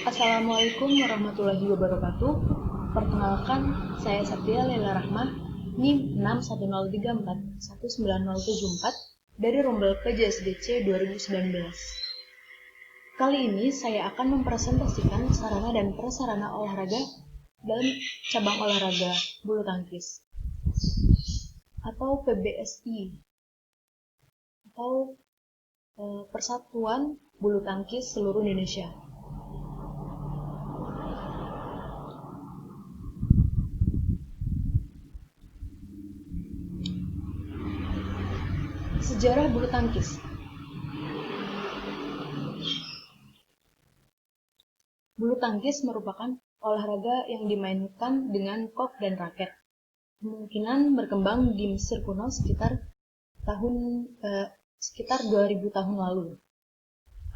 Assalamualaikum warahmatullahi wabarakatuh. Perkenalkan, saya Satria Lela Rahmah, NIM 610341974 dari Rombel PJSDC 2019. Kali ini saya akan mempresentasikan sarana dan prasarana olahraga dalam cabang olahraga bulu tangkis atau PBSI atau Persatuan Bulu Tangkis Seluruh Indonesia. Sejarah bulu tangkis. Bulu tangkis merupakan olahraga yang dimainkan dengan kok dan raket. Kemungkinan berkembang di Mesir kuno sekitar 2000 tahun lalu.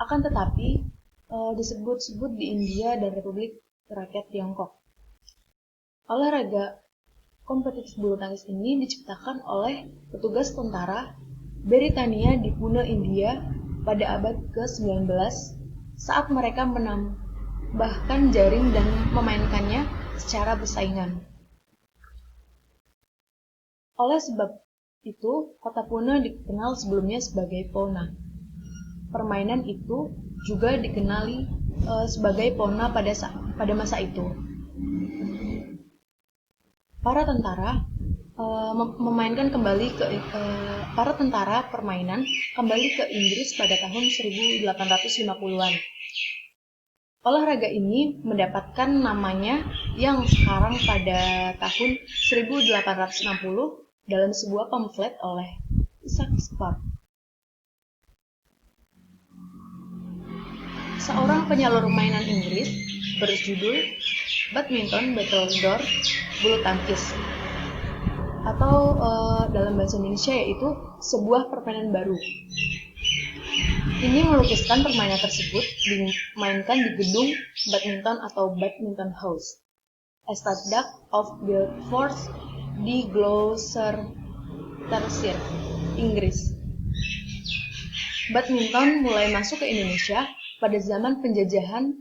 Akan tetapi disebut-sebut di India dan Republik Rakyat Tiongkok. Olahraga kompetitif bulu tangkis ini diciptakan oleh petugas tentara Britania di Pune, India pada abad ke-19 saat mereka menambahkan jaring dan memainkannya secara bersaingan. Oleh sebab itu, kota Pune dikenal sebelumnya sebagai Pona. Permainan itu juga dikenali sebagai Pona pada masa itu. Para tentara permainan kembali ke Inggris pada tahun 1850-an. Olahraga ini mendapatkan namanya yang sekarang pada tahun 1860 dalam sebuah pamflet oleh Isaac Spark. Seorang penyalur mainan Inggris berjudul Badminton Battledore Bulu Tangkis atau dalam bahasa Indonesia yaitu sebuah permainan baru. Ini melukiskan permainan tersebut dimainkan di gedung badminton atau badminton house, Estate of Guildford di Gloucestershire, Inggris. Badminton mulai masuk ke Indonesia pada zaman penjajahan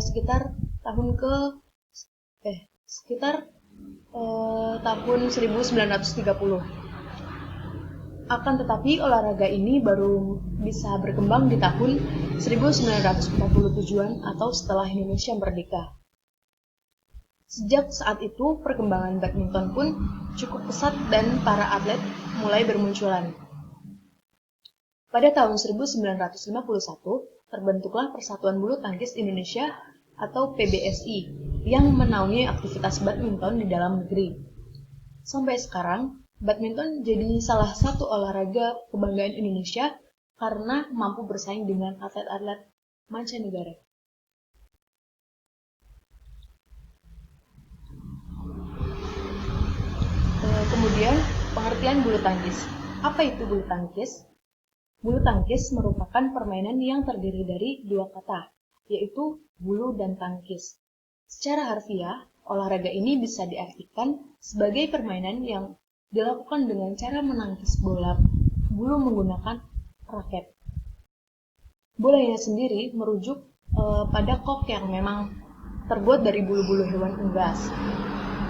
sekitar tahun 1930. Akan tetapi olahraga ini baru bisa berkembang di tahun 1947-an atau setelah Indonesia merdeka. Sejak saat itu perkembangan badminton pun cukup pesat dan para atlet mulai bermunculan. Pada tahun 1951 terbentuklah Persatuan Bulu Tangkis Indonesia atau PBSI yang menaungi aktivitas badminton di dalam negeri. Sampai sekarang, badminton jadi salah satu olahraga kebanggaan Indonesia karena mampu bersaing dengan atlet-atlet mancanegara. Kemudian, pengertian bulu tangkis. Apa itu bulu tangkis? Bulu tangkis merupakan permainan yang terdiri dari dua kata, yaitu bulu dan tangkis. Secara harfiah, olahraga ini bisa diartikan sebagai permainan yang dilakukan dengan cara menangkis bola bulu menggunakan raket. Bolanya sendiri merujuk pada kok yang memang terbuat dari bulu-bulu hewan unggas.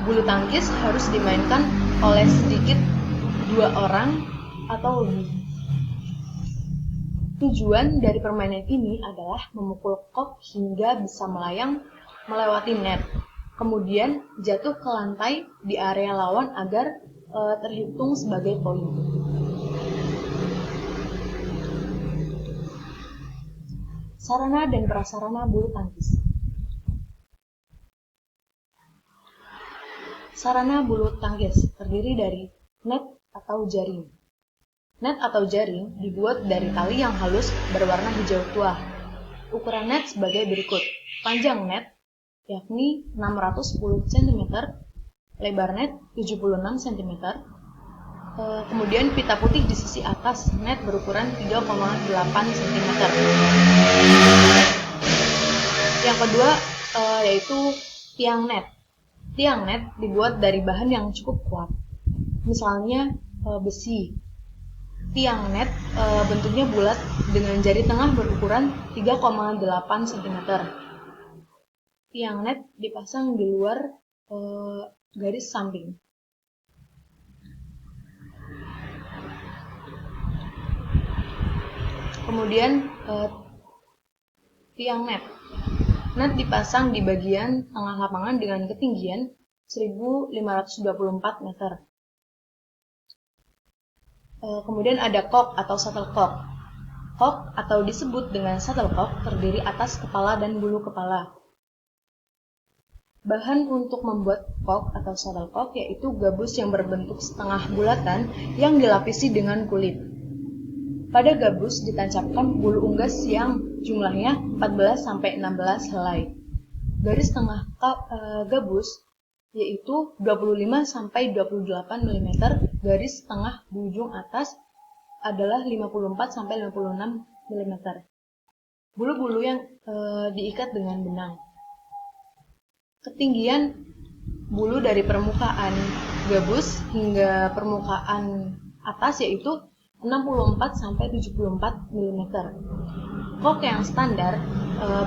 Bulu tangkis harus dimainkan oleh sedikit 2 orang atau lebih. Tujuan dari permainan ini adalah memukul kok hingga bisa melayang melewati net, kemudian jatuh ke lantai di area lawan agar terhitung sebagai poin. Sarana dan prasarana bulu tangkis. Sarana bulu tangkis terdiri dari net atau jaring. Net atau jaring dibuat dari tali yang halus berwarna hijau tua. Ukuran net sebagai berikut. Panjang net yakni 610 cm, lebar net 76 cm. Kemudian pita putih di sisi atas net berukuran 3,8 cm. Yang kedua yaitu tiang net. Tiang net dibuat dari bahan yang cukup kuat, misalnya besi. Tiang net bentuknya bulat dengan jari tengah berukuran 3,8 cm. tiang net dipasang di luar garis samping. Kemudian tiang net dipasang di bagian tengah lapangan dengan ketinggian 1524 meter. Kemudian ada kok atau shuttlecock. Kok atau disebut dengan shuttlecock terdiri atas kepala dan bulu kepala. Bahan untuk membuat kok atau shuttlecock yaitu gabus yang berbentuk setengah bulatan yang dilapisi dengan kulit. Pada gabus ditancapkan bulu unggas yang jumlahnya 14-16 helai. Garis tengah gabus yaitu 25-28 mm, garis tengah di ujung atas adalah 54-56 mm. Bulu-bulu yang diikat dengan benang. Ketinggian bulu dari permukaan gabus hingga permukaan atas yaitu 64-74 mm. Kok yang standar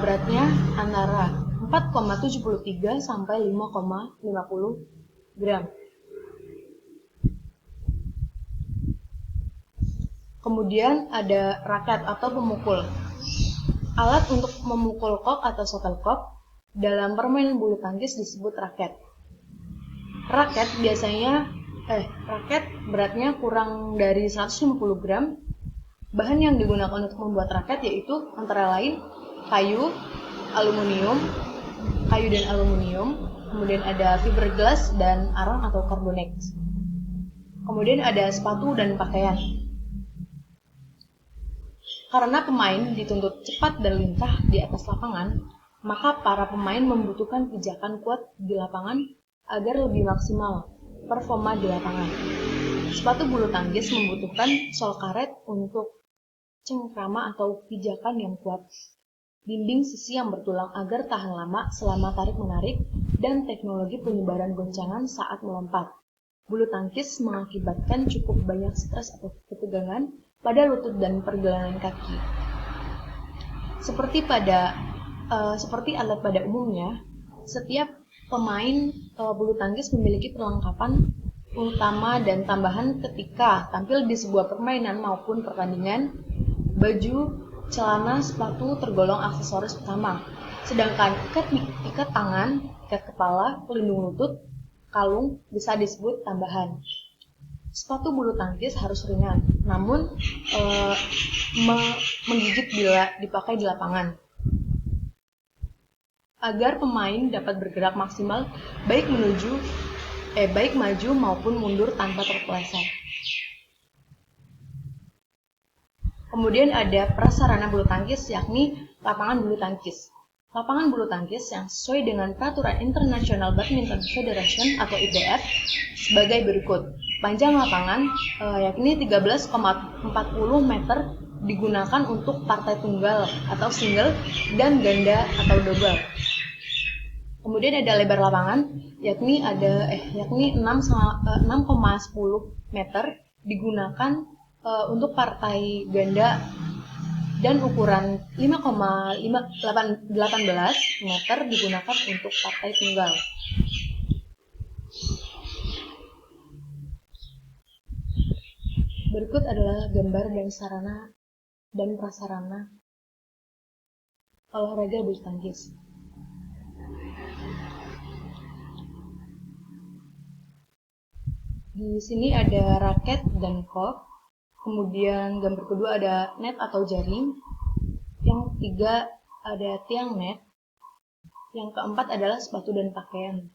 beratnya antara 4,73 sampai 5,50 gram. Kemudian ada raket atau pemukul. Alat untuk memukul kok atau shuttlecock dalam permainan bulu tangkis disebut raket. Raket beratnya kurang dari 150 gram. Bahan yang digunakan untuk membuat raket yaitu antara lain kayu dan aluminium, kemudian ada fiberglass dan arang atau carbonex. Kemudian ada sepatu dan pakaian. Karena pemain dituntut cepat dan lincah di atas lapangan, maka para pemain membutuhkan pijakan kuat di lapangan agar lebih maksimal performa di lapangan. Sepatu bulu tangkis membutuhkan sol karet untuk cengkrama atau pijakan yang kuat, dinding sisi yang bertulang agar tahan lama selama tarik-menarik, dan teknologi penyebaran goncangan saat melompat. Bulu tangkis mengakibatkan cukup banyak stres atau ketegangan pada lutut dan pergelangan kaki. Seperti alat pada umumnya, setiap pemain bulu tangkis memiliki perlengkapan utama dan tambahan ketika tampil di sebuah permainan maupun pertandingan. Baju, celana, sepatu tergolong aksesoris utama, sedangkan ikat tangan, ikat kepala, pelindung lutut, kalung bisa disebut tambahan. Sepatu bulu tangkis harus ringan, namun menggigit bila dipakai di lapangan, agar pemain dapat bergerak maksimal baik maju maupun mundur tanpa terpeleset. Kemudian ada prasarana bulu tangkis, yakni lapangan bulu tangkis. Lapangan bulu tangkis yang sesuai dengan peraturan International Badminton Federation atau IBF sebagai berikut. Panjang lapangan yakni 13,40 meter digunakan untuk partai tunggal atau single dan ganda atau double. Kemudian ada lebar lapangan yakni 6,10 meter digunakan untuk partai ganda dan ukuran 5,18 meter digunakan untuk partai tunggal. Berikut adalah gambar dan sarana dan prasarana olahraga bulu tangkis. Di sini ada raket dan kok. Kemudian gambar kedua ada net atau jaring. Yang ketiga ada tiang net. Yang keempat adalah sepatu dan pakaian.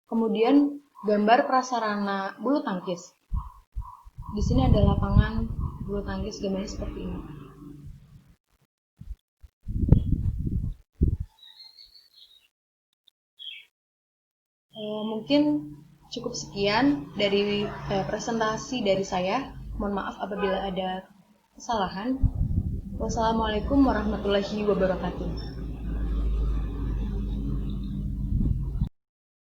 Kemudian gambar prasarana bulu tangkis. Di sini ada lapangan bulu tangkis, gambarnya seperti ini. Mungkin cukup sekian dari presentasi dari saya. Mohon maaf apabila ada kesalahan. Wassalamualaikum warahmatullahi wabarakatuh.